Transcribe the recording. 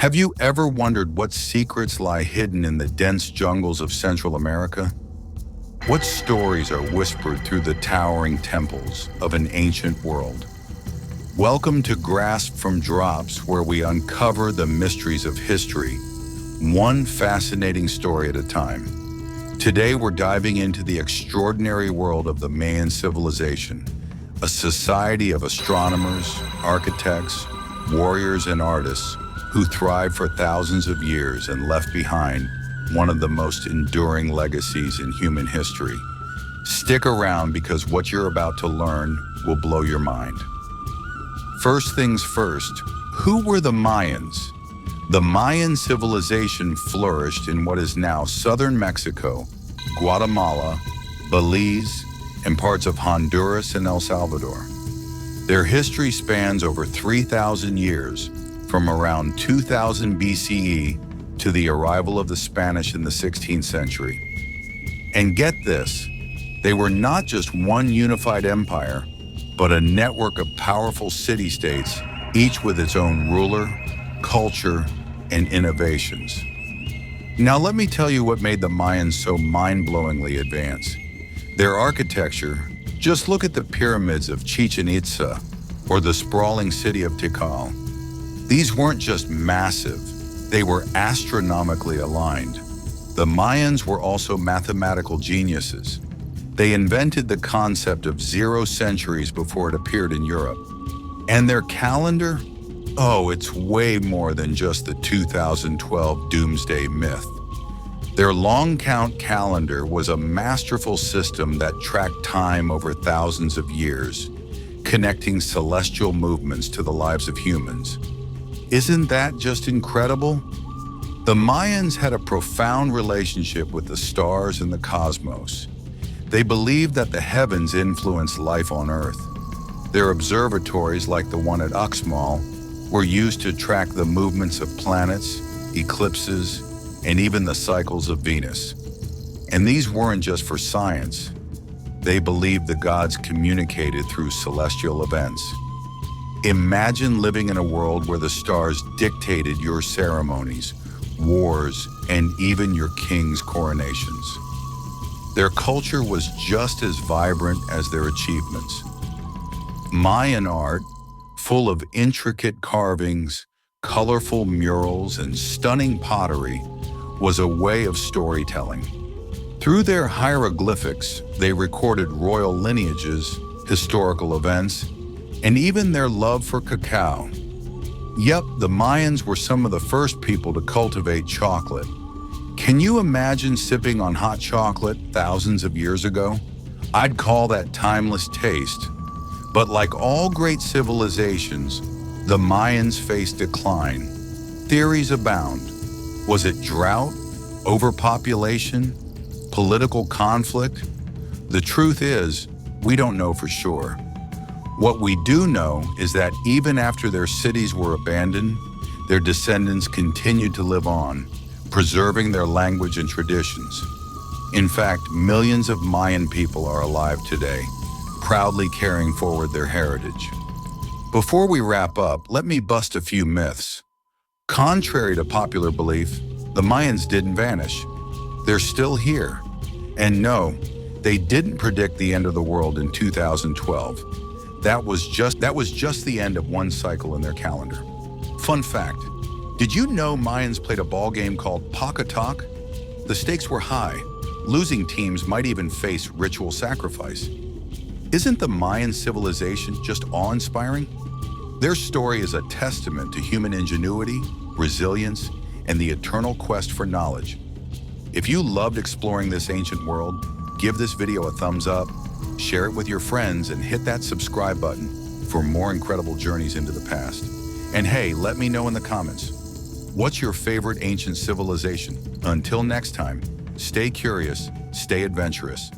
Have you ever wondered what secrets lie hidden in the dense jungles of Central America? What stories are whispered through the towering temples of an ancient world? Welcome to Grasp from Drops, where we uncover the mysteries of history, one fascinating story at a time. Today we're diving into the extraordinary world of the Mayan civilization, a society of astronomers, architects, warriors, and artists who thrived for thousands of years and left behind one of the most enduring legacies in human history. Stick around because what you're about to learn will blow your mind. First things first, who were the Mayans? The Mayan civilization flourished in what is now southern Mexico, Guatemala, Belize, and parts of Honduras and El Salvador. Their history spans over 3,000 years, from around 2000 BCE to the arrival of the Spanish in the 16th century. And get this, they were not just one unified empire, but a network of powerful city-states, each with its own ruler, culture, and innovations. Now let me tell you what made the Mayans so mind-blowingly advanced. Their architecture, just look at the pyramids of Chichen Itza or the sprawling city of Tikal. These weren't just massive, they were astronomically aligned. The Mayans were also mathematical geniuses. They invented the concept of 0 centuries before it appeared in Europe. And their calendar? Oh, it's way more than just the 2012 doomsday myth. Their long count calendar was a masterful system that tracked time over thousands of years, connecting celestial movements to the lives of humans. Isn't that just incredible? The Mayans had a profound relationship with the stars and the cosmos. They believed that the heavens influenced life on Earth. Their observatories, like the one at Uxmal, were used to track the movements of planets, eclipses, and even the cycles of Venus. And these weren't just for science. They believed the gods communicated through celestial events. Imagine living in a world where the stars dictated your ceremonies, wars, and even your king's coronations. Their culture was just as vibrant as their achievements. Mayan art, full of intricate carvings, colorful murals, and stunning pottery, was a way of storytelling. Through their hieroglyphics, they recorded royal lineages, historical events, and even their love for cacao. Yep, the Mayans were some of the first people to cultivate chocolate. Can you imagine sipping on hot chocolate thousands of years ago? I'd call that timeless taste. But like all great civilizations, the Mayans faced decline. Theories abound. Was it drought, overpopulation, political conflict? The truth is, we don't know for sure. What we do know is that even after their cities were abandoned, their descendants continued to live on, preserving their language and traditions. In fact, millions of Mayan people are alive today, proudly carrying forward their heritage. Before we wrap up, let me bust a few myths. Contrary to popular belief, the Mayans didn't vanish. They're still here. And no, they didn't predict the end of the world in 2012. That was just the end of one cycle in their calendar. Fun fact, did you know Mayans played a ball game called Pacatalk? The stakes were high. Losing teams might even face ritual sacrifice. Isn't the Mayan civilization just awe-inspiring? Their story is a testament to human ingenuity, resilience, and the eternal quest for knowledge. If you loved exploring this ancient world, give this video a thumbs up, share it with your friends, and hit that subscribe button for more incredible journeys into the past. And hey, let me know in the comments, what's your favorite ancient civilization? Until next time, stay curious, stay adventurous,